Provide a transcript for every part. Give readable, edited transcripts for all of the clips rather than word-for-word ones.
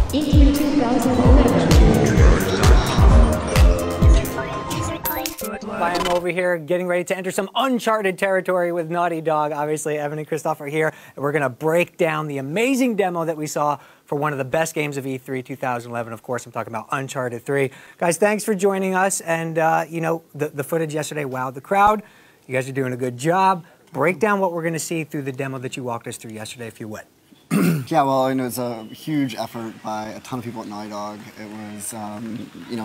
E3 2011. I am over here getting ready to enter some Uncharted territory with Naughty Dog. Obviously, Evan and Christoph are here, and we're going to break down the amazing demo that we saw for one of the best games of E3 2011. Of course, I'm talking about Uncharted 3. Guys, thanks for joining us. And, you know, the footage yesterday wowed the crowd. You guys are doing a good job. Break down what we're going to see through the demo that you walked us through yesterday, if you would. Yeah, well, it was a huge effort by a ton of people at Naughty Dog. It was,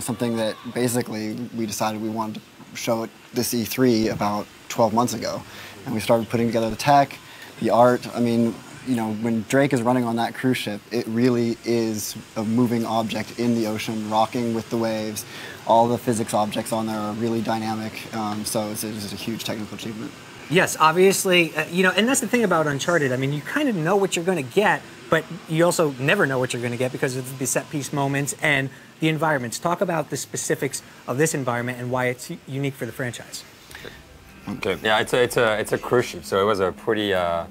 something that basically we decided we wanted to show at this E3 about 12 months ago. And we started putting together the tech, the art. I mean, when Drake is running on that cruise ship, it really is a moving object in the ocean, rocking with the waves. All the physics objects on there are really dynamic, so it's just a huge technical achievement. Yes, obviously, and that's the thing about Uncharted. I mean, you kind of know what you're going to get, but you also never know what you're going to get because of the set-piece moments and the environments. Talk about the specifics of this environment and why it's unique for the franchise. Okay. Yeah, it's a cruise ship, so it was a pretty a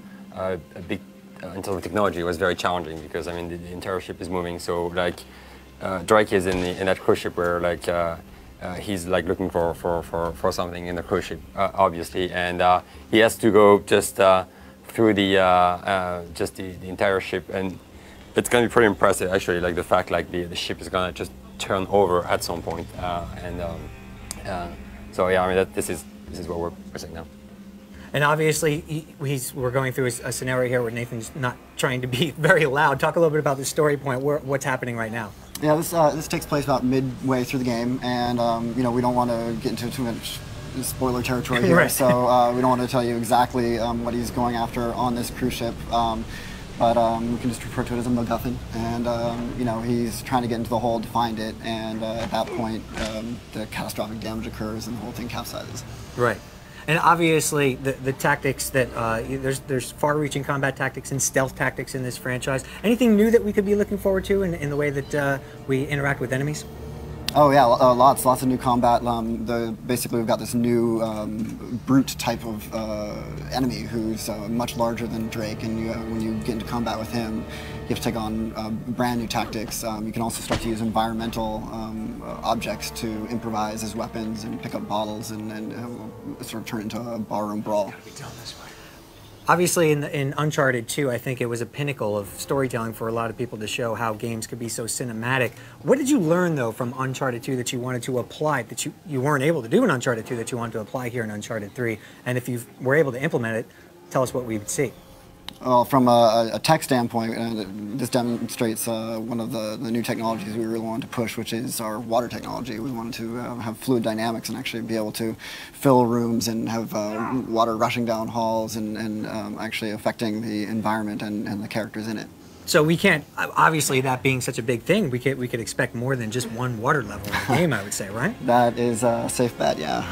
big. In terms of technology, it was very challenging because I mean the entire ship is moving. So like Drake is in that cruise ship where like. He's like looking for something in the cruise ship, obviously, and he has to go just through the entire ship, and it's gonna be pretty impressive actually. Like the fact like the ship is gonna just turn over at some point, so yeah, I mean this is what we're seeing now. And obviously, we're going through a scenario here where Nathan's not trying to be very loud. Talk a little bit about the story point. What's happening right now? Yeah, this takes place about midway through the game, and we don't want to get into too much spoiler territory here, right. So we don't want to tell you exactly what he's going after on this cruise ship. But we can just refer to it as a MacGuffin, and he's trying to get into the hold to find it, and at that point, the catastrophic damage occurs, and the whole thing capsizes. Right. And obviously, the tactics that there's far-reaching combat tactics and stealth tactics in this franchise. Anything new that we could be looking forward to in the way that we interact with enemies? Oh yeah, lots of new combat. Basically, we've got this new brute type of enemy who's much larger than Drake, and when you get into combat with him, you have to take on brand new tactics. You can also start to use environmental objects to improvise as weapons and pick up bottles and sort of turn it into a barroom brawl. Obviously, in Uncharted 2, I think it was a pinnacle of storytelling for a lot of people to show how games could be so cinematic. What did you learn, though, from Uncharted 2 that you wanted to apply, that you weren't able to do in Uncharted 2, that you wanted to apply here in Uncharted 3? And if you were able to implement it, tell us what we would see. Well, from a tech standpoint, this demonstrates one of the new technologies we really wanted to push, which is our water technology. We wanted to have fluid dynamics and actually be able to fill rooms and have water rushing down halls and actually affecting the environment and the characters in it. So we can't, obviously that being such a big thing, we could expect more than just one water level in the game, I would say, right? That is a safe bet, yeah.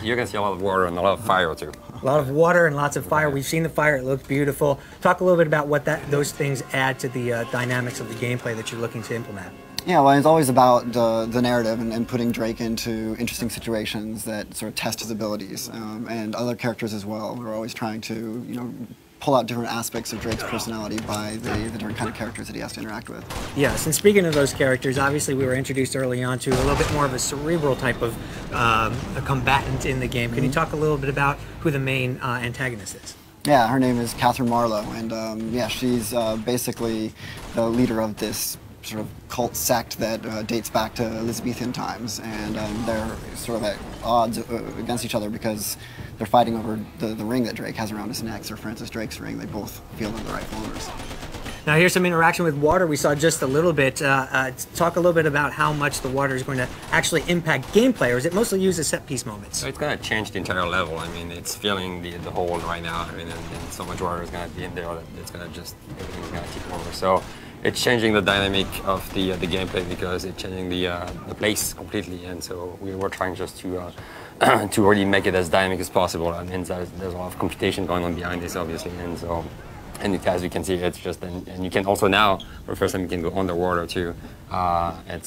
You're going to see a lot of water and a lot of fire, too. A lot of water and lots of fire. We've seen the fire, it looks beautiful. Talk a little bit about what those things add to the dynamics of the gameplay that you're looking to implement. Yeah, well, it's always about the narrative and putting Drake into interesting situations that sort of test his abilities, and other characters as well. We're always trying to, pull out different aspects of Drake's personality by the different kind of characters that he has to interact with. Yes, and speaking of those characters, obviously we were introduced early on to a little bit more of a cerebral type of a combatant in the game. Can you talk a little bit about who the main antagonist is? Yeah, her name is Catherine Marlowe, and yeah, she's basically the leader of this sort of cult sect that dates back to Elizabethan times, and they're sort of at odds against each other because they're fighting over the ring that Drake has around his neck, Sir Francis Drake's ring. They both feel they're the rightful owners. Now here's some interaction with water. We saw just a little bit. Talk a little bit about how much the water is going to actually impact gameplay, or is it mostly used as set-piece moments? So it's going to change the entire level. I mean, it's filling the hole right now. I mean, and so much water is going to be in there that it's going to just, everything's going to take over. So it's changing the dynamic of the gameplay because it's changing the place completely. And so we were trying just to really make it as dynamic as possible. I mean, there's a lot of computation going on behind this, obviously, and so. And as you can see, it's just, and you can also now, for the first time, you can go underwater too. And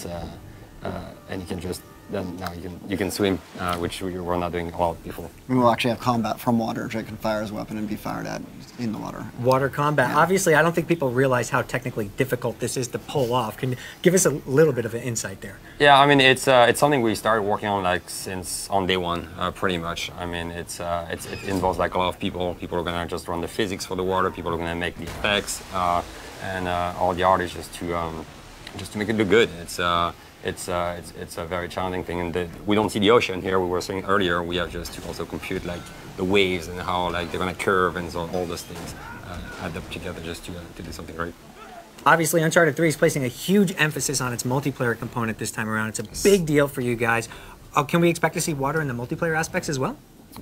you can just then now you can swim, which we were not doing a lot before. We will actually have combat from water. Drake can fire his weapon and be fired at in the water. Water combat. Yeah. Obviously, I don't think people realize how technically difficult this is to pull off. Can you give us a little bit of an insight there? Yeah, I mean, it's something we started working on like since on day one, pretty much. I mean, it involves like a lot of people. People are gonna just run the physics for the water. People are gonna make the effects, and all the art is just to make it look good. It's a very challenging thing, and we don't see the ocean here. We were saying earlier, we have just to also compute like the waves and how like they're gonna curve, and so all those things add up together just to do something great. Obviously, Uncharted 3 is placing a huge emphasis on its multiplayer component this time around. It's a big deal for you guys. Can we expect to see water in the multiplayer aspects as well?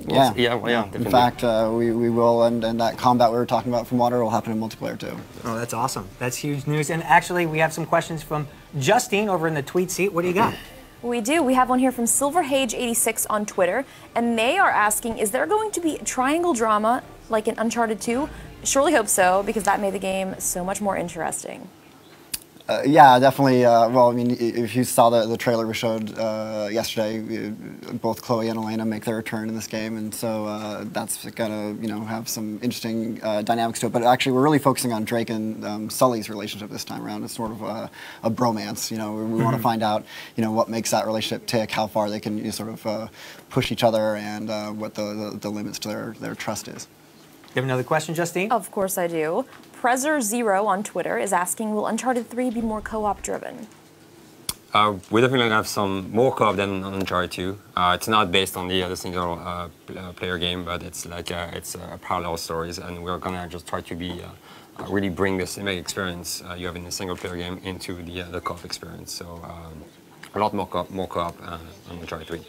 Yeah, definitely. In fact, we will, and that combat we were talking about from water will happen in multiplayer too. Oh, that's awesome. That's huge news. And actually, we have some questions from Justine over in the tweet seat. What do you got? We do. We have one here from SilverHage86 on Twitter, and they are asking, is there going to be triangle drama like in Uncharted 2? Surely hope so, because that made the game so much more interesting. Yeah, definitely. Well, I mean, if you saw the trailer we showed yesterday, both Chloe and Elena make their return in this game, and so that's gonna, have some interesting dynamics to it. But actually, we're really focusing on Drake and Sully's relationship this time around. It's sort of a bromance. We want to find out, what makes that relationship tick, how far they can sort of push each other, and what the limits to their trust is. You have another question, Justine? Of course I do. Prezzer0 on Twitter is asking, will Uncharted 3 be more co-op driven? We're definitely going to have some more co-op than on Uncharted 2. It's not based on the single player game, but it's like it's parallel stories, and we're going to just try to be really bring the cinematic experience you have in the single player game into the co-op experience. So a lot more co-op on Uncharted 3.